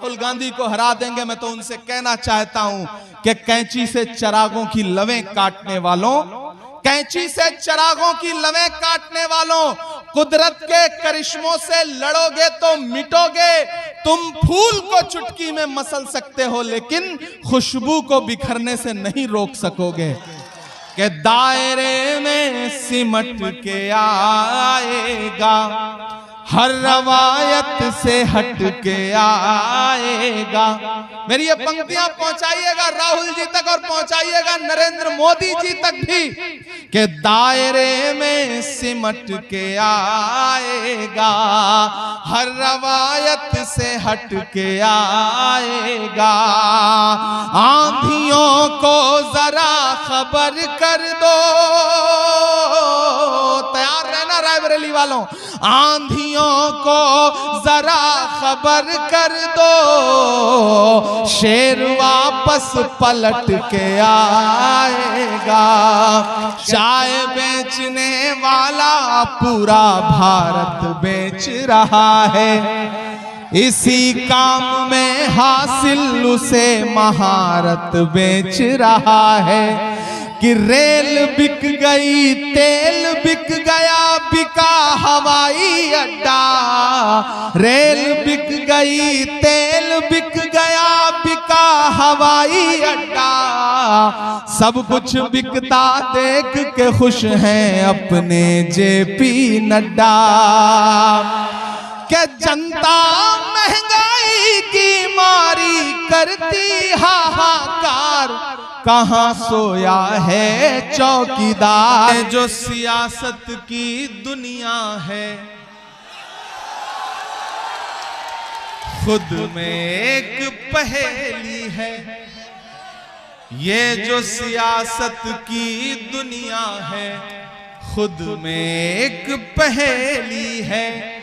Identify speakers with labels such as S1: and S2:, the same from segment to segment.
S1: राहुल गांधी को हरा देंगे। मैं तो उनसे कहना चाहता हूं कि कैंची से चिरागों की लवें काटने वालों, कैंची से चिरागों की लवें काटने वालों, कुदरत के करिश्मों से लड़ोगे तो मिटोगे। तुम फूल को चुटकी में मसल सकते हो लेकिन खुशबू को बिखरने से नहीं रोक सकोगे। कि दायरे में सिमट के आएगा, हर रवायत से हट के आएगा। मेरी ये पंक्तियां पहुंचाइएगा राहुल जी तक और पहुंचाइएगा नरेंद्र मोदी जी तक भी कि दायरे में सिमट के आएगा, हर रवायत से हट के आएगा। आंधियों को जरा खबर कर दो, तैयार रहना रायबरेली वालों, आंधियों को जरा खबर कर दो, शेर वापस पलट के आएगा। चाय बेचने वाला पूरा भारत बेच रहा है, इसी काम में हासिल उसे महारत बेच रहा है। कि रेल बिक गई, तेल बिक गया, बिका हवाई अड्डा। रेल बिक गई, तेल बिक गया, बिका हवाई अड्डा। सब कुछ बिकता देख के खुश हैं अपने जेपी नड्डा। कि जनता महंगाई की मारी करती हाहाकार, कहां सोया है चौकीदार। जो सियासत की दुनिया है खुद में एक पहेली है। ये जो सियासत की दुनिया है खुद में एक पहेली है।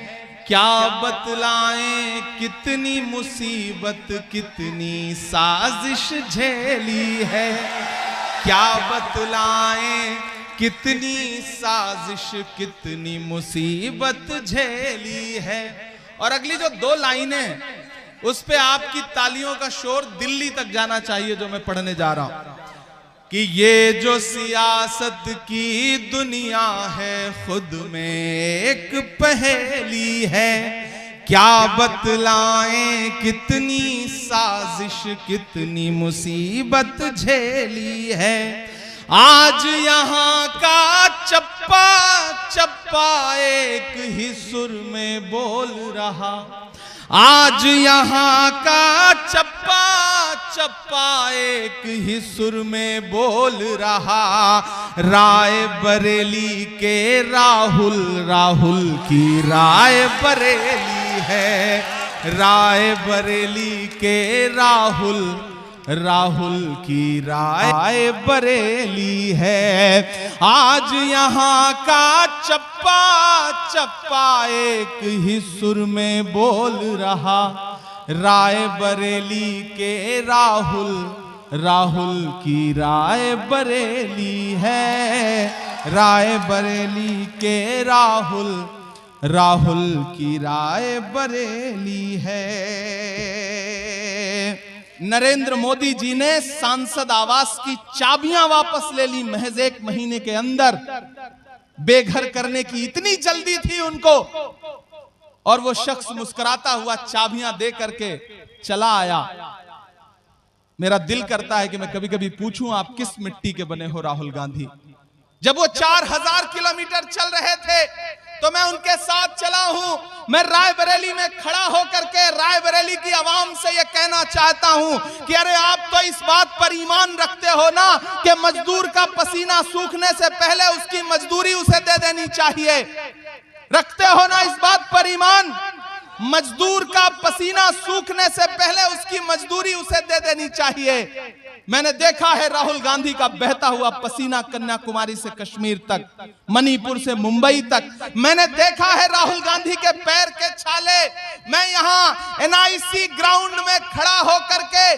S1: क्या बतलाएं कितनी मुसीबत कितनी साजिश झेली है। क्या बतलाएं कितनी साजिश कितनी मुसीबत झेली है। और अगली जो दो लाइनें उस पे आपकी तालियों का शोर दिल्ली तक जाना चाहिए जो मैं पढ़ने जा रहा हूं। कि ये जो सियासत की दुनिया है खुद में एक पहेली है। क्या बतलाएं कितनी साजिश कितनी मुसीबत झेली है। आज यहाँ का चप्पा चप्पा एक ही सुर में बोल रहा। आज यहाँ का चप्पा चप्पा एक ही सुर में बोल रहा। राय बरेली के राहुल, राहुल की राय बरेली है। राय बरेली के राहुल, राहुल की राय बरेली है। आज यहाँ का चप्पा चप्पा एक ही सुर में बोल रहा। राय बरेली के राहुल, राहुल की राय बरेली है। राय बरेली के राहुल, राहुल की राय बरेली है। नरेंद्र मोदी जी ने सांसद आवास की चाबियां वापस ले ली महज 1 महीने के अंदर। बेघर करने की इतनी जल्दी थी उनको और वो शख्स मुस्कुराता हुआ चाबियां दे करके चला आया। मेरा दिल करता है कि मैं कभी कभी पूछूं आप किस मिट्टी के बने हो राहुल गांधी। जब वो 4000 किलोमीटर चल रहे थे तो मैं उनके साथ चला हूं। मैं रायबरेली में खड़ा होकर के रायबरेली की आवाम से यह कहना चाहता हूं कि अरे आप तो इस बात पर ईमान रखते हो ना कि मजदूर का पसीना सूखने से पहले उसकी मजदूरी उसे दे देनी चाहिए। रखते हो ना इस बात पर ईमान? मजदूर का पसीना सूखने से पहले उसकी मजदूरी उसे दे देनी चाहिए। मैंने देखा है राहुल गांधी का बहता हुआ पसीना कन्याकुमारी से कश्मीर तक, मणिपुर से मुंबई तक। मैंने देखा है राहुल गांधी के पैर के छाले। मैं यहाँ एनआईसी ग्राउंड में खड़ा होकर के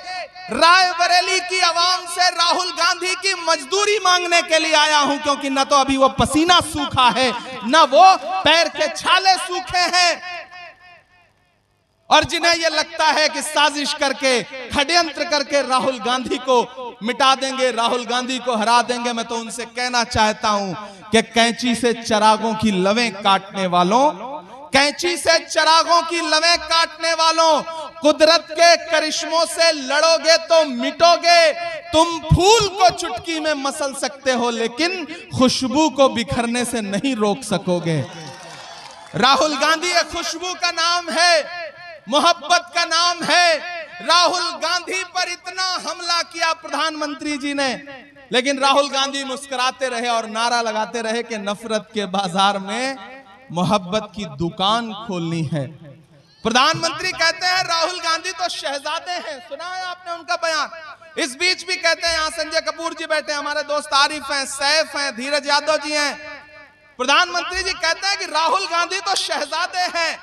S1: रायबरेली की आवाम से राहुल गांधी की मजदूरी मांगने के लिए आया हूं, क्योंकि न तो अभी वो पसीना सूखा है न वो पैर के छाले सूखे हैं। और जिन्हें यह लगता है कि साजिश करके, षड्यंत्र करके राहुल गांधी को मिटा देंगे, राहुल गांधी को हरा देंगे, मैं तो उनसे कहना चाहता हूं कि कैंची से चिरागों की लवें काटने वालों, कैंची से चिरागों की लवें काटने वालों, कुदरत के करिश्मों से लड़ोगे तो मिटोगे। तुम फूल को चुटकी में मसल सकते हो, लेकिन खुशबू को बिखरने से नहीं रोक सकोगे। राहुल गांधी एक खुशबू का नाम है, मोहब्बत का नाम है। राहुल गांधी पर इतना हमला किया प्रधानमंत्री जी ने, लेकिन राहुल गांधी मुस्कुराते रहे और नारा लगाते रहे कि नफरत के बाजार में मोहब्बत की दुकान खोलनी है। प्रधानमंत्री कहते हैं राहुल गांधी तो शहजादे हैं, सुना है आपने उनका बयान। इस बीच भी कहते हैं, यहां संजय कपूर जी बैठे, हमारे दोस्त आरिफ हैं, सैफ हैं, धीरज यादव जी हैं। प्रधानमंत्री जी कहते हैं कि राहुल गांधी तो शहजादे हैं।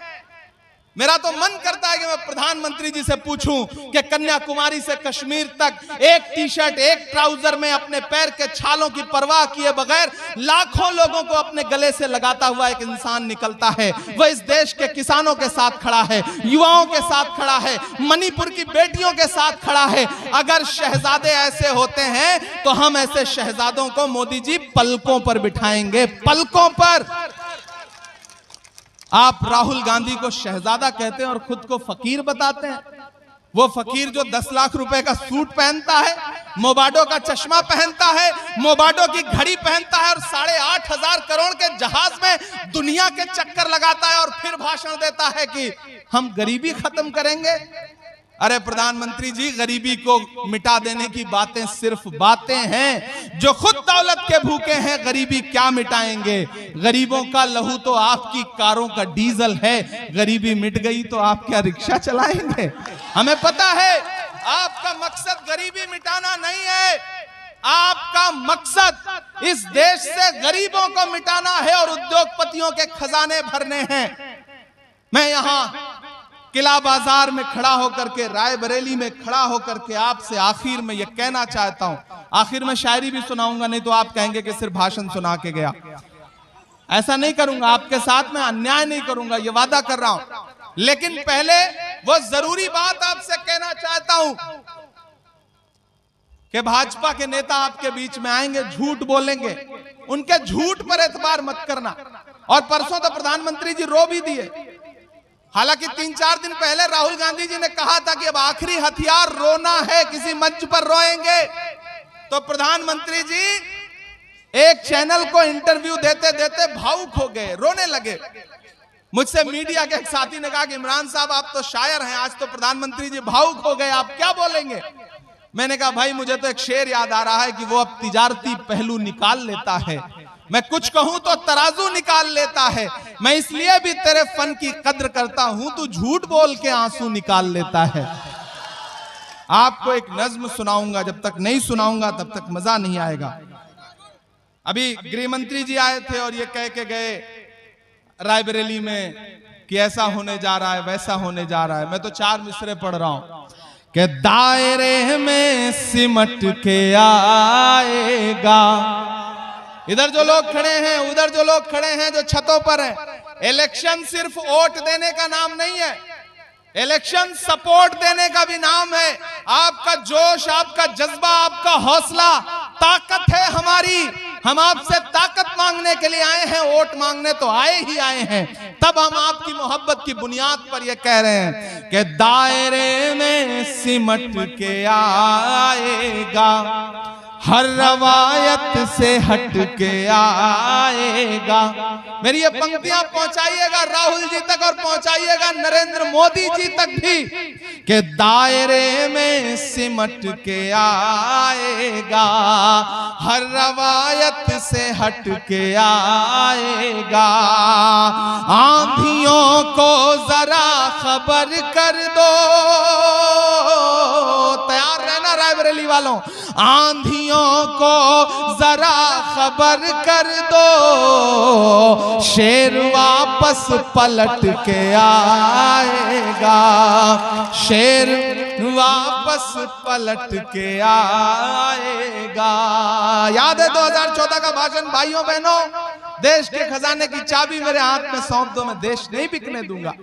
S1: मेरा तो मन करता है कि मैं प्रधानमंत्री जी से पूछूं कि कन्याकुमारी से कश्मीर तक एक टी शर्ट, एक ट्राउजर में अपने पैर के छालों की परवाह किए बगैर लाखों लोगों को अपने गले से लगाता हुआ एक इंसान निकलता है। वह इस देश के किसानों के साथ खड़ा है, युवाओं के साथ खड़ा है, मणिपुर की बेटियों के साथ खड़ा है। अगर शहजादे ऐसे होते हैं तो हम ऐसे शहजादों को मोदी जी पलकों पर बिठाएंगे, पलकों पर। आप राहुल गांधी को शहजादा कहते हैं और खुद को फकीर बताते हैं। वो फकीर जो 10 लाख रुपए का सूट पहनता है, मोबाडो का चश्मा पहनता है, मोबाडो की घड़ी पहनता है और 8,500 करोड़ के जहाज में दुनिया के चक्कर लगाता है और फिर भाषण देता है कि हम गरीबी खत्म करेंगे। अरे प्रधानमंत्री जी, गरीबी को मिटा देने की बातें सिर्फ बातें हैं। जो खुद दौलत के भूखे हैं, गरीबी क्या मिटाएंगे? गरीबों का लहू तो आपकी कारों का डीजल है। गरीबी मिट गई तो आप क्या रिक्शा चलाएंगे? हमें पता है आपका मकसद गरीबी मिटाना नहीं है। आपका मकसद इस देश से गरीबों को मिटाना है और उद्योगपतियों के खजाने भरने हैं। मैं यहां किला बाजार में खड़ा होकर के, रायबरेली में खड़ा होकर के आपसे आखिर में यह कहना चाहता हूं, आखिर में शायरी भी सुनाऊंगा, नहीं तो आप कहेंगे कि सिर्फ भाषण सुना के गया। ऐसा नहीं करूंगा, आपके साथ में अन्याय नहीं करूंगा, यह वादा कर रहा हूं। लेकिन पहले वो जरूरी बात आपसे कहना चाहता हूं कि भाजपा के नेता आपके बीच में आएंगे, झूठ बोलेंगे, उनके झूठ पर एतबार मत करना। और परसों तो प्रधानमंत्री जी रो भी दिए। हालांकि 3-4 दिन पहले राहुल गांधी जी ने कहा था कि अब आखिरी हथियार रोना है, किसी मंच पर रोएंगे। तो प्रधानमंत्री जी एक चैनल को इंटरव्यू देते देते भावुक हो गए, रोने लगे। मुझसे मीडिया के एक साथी ने कहा कि इमरान साहब आप तो शायर हैं, आज तो प्रधानमंत्री जी भावुक हो गए, आप क्या बोलेंगे? मैंने कहा भाई मुझे तो एक शेर याद आ रहा है कि वो अब तिजारती पहलू निकाल लेता है, मैं कुछ कहूं तो तराजू निकाल लेता है। मैं इसलिए भी तेरे फन की कद्र करता हूं, तू झूठ बोल के आंसू निकाल लेता है। आपको एक नज्म सुनाऊंगा, जब तक नहीं सुनाऊंगा तब तक मजा नहीं आएगा। अभी गृह मंत्री जी आए थे और ये कह के गए रायबरेली में कि ऐसा होने जा रहा है, वैसा होने जा रहा है। मैं तो 4 मिसरे पढ़ रहा हूं कि दायरे में सिमट के आएगा। इधर जो लोग खड़े हैं, उधर जो लोग खड़े हैं, जो छतों पर हैं, इलेक्शन सिर्फ वोट देने का नाम नहीं है, इलेक्शन सपोर्ट देने का भी नाम है। आपका जोश, आपका जज्बा, आपका हौसला ताकत है हमारी। हम आपसे ताकत मांगने के लिए आए हैं, वोट मांगने तो आए ही आए हैं। तब हम आपकी मोहब्बत की बुनियाद पर यह कह रहे हैं कि दायरे में सिमट के आएगा, हर रवायत से हट के आएगा। मेरी ये पंक्तियां पहुंचाइएगा राहुल जी तक और पहुंचाइएगा नरेंद्र मोदी जी तक भी कि दायरे में सिमट के आएगा, हर रवायत से हट के आएगा। आंधियों को जरा खबर कर दो, तैयार रहना रायबरेली वालों, आंधियों को जरा खबर कर दो, शेर वापस पलट के आएगा, शेर वापस पलट के आएगा। याद है 2014 का भाषण भाइयों बहनों, देश के खजाने की चाबी मेरे हाथ में सौंप दो, मैं देश नहीं बिकने दूंगा।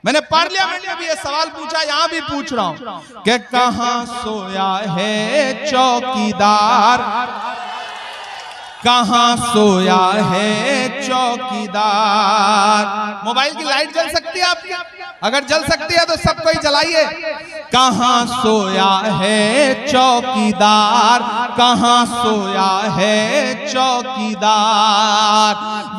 S1: मैंने पार्लियामेंट में भी ये सवाल पूछा, यहां भी पूछ रहा हूं कि कहां सोया है चौकीदार, कहां सोया है चौकीदार। मोबाइल की लाइट जल सकती है आपकी? अगर जल सकती है तो सब कोई जलाइए। कहां सोया है चौकीदार, कहां सोया है चौकीदार।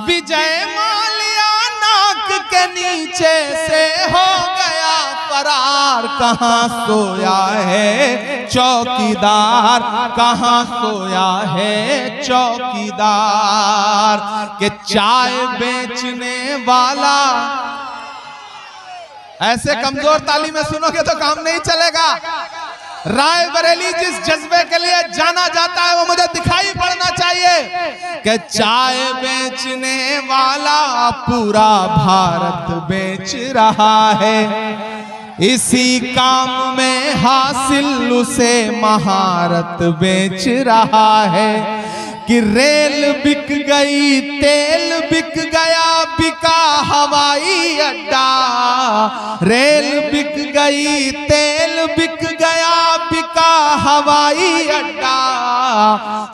S1: विजय माल्या नाक के नीचे से हो गया फरार, कहां सोया है चौकीदार, कहां सोया है चौकीदार। के चाय बेचने वाला, ऐसे कमजोर ताली में सुनोगे तो काम नहीं चलेगा। रायबरेली जिस जज्बे के लिए जाना जाता है वो मुझे दिखाई पड़ना चाहिए कि चाय बेचने वाला पूरा भारत बेच रहा है। इसी काम में हासिल उसे महारत बेच रहा है। कि रेल बिक गई, तेल बिक गया, बिका हवाई अड्डा। रेल बिक गई, तेल बिक गया, बिका हवाई अड्डा।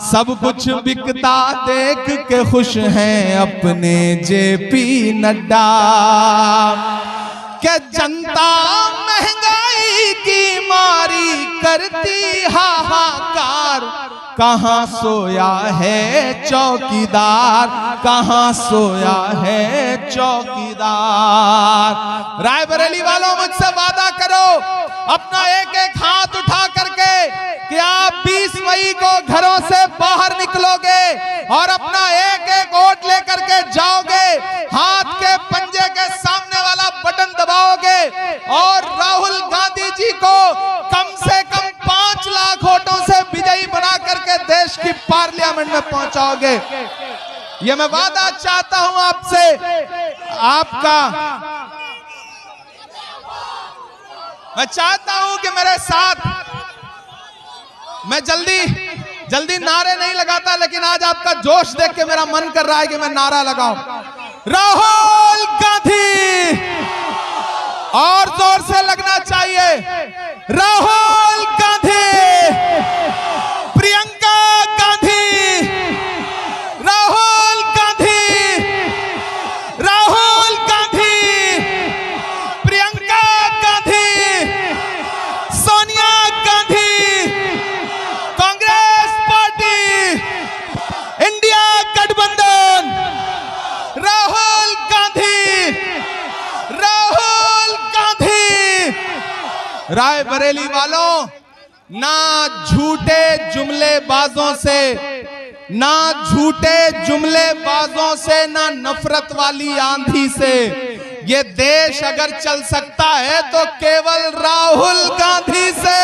S1: सब कुछ बिकता देख के खुश हैं अपने जेपी नड्डा। कि जनता महंगाई की मारी करती हाहाकार, कहां सोया है चौकीदार, कहां सोया है चौकीदार। रायबरेली वालों मुझसे वादा करो, अपना एक एक हाथ उठा करके कि आप 20 मई को घरों से बाहर निकलोगे और अपना एक एक वोट लेकर के जाओगे, हाथ के पंजे के सामने वाला बटन दबाओगे और राहुल गांधी जी को कम से कम 5 लाख वोटों से विजयी बना करके देश की पार्लियामेंट में पहुंचाओगे। ये मैं वादा चाहता हूं आपसे, आपका। मैं चाहता हूं कि मेरे साथ, मैं जल्दी नारे नहीं लगाता, लेकिन आज आपका जोश देख के मेरा मन कर रहा है कि मैं नारा लगाऊं। राहुल गांधी, और जोर से लगना चाहिए। राहुल गांधी, प्रियंका गांधी, राहुल गांधी, राहुल गांधी, प्रियंका गांधी, सोनिया गांधी, कांग्रेस पार्टी, इंडिया गठबंधन, राहुल गांधी, राहुल गांधी। रायबरेली वालों, ना झूठे जुमलेबाजों से, ना झूठे जुमलेबाजों से, ना नफरत वाली आंधी से ये देश अगर चल सकता है तो केवल राहुल गांधी से।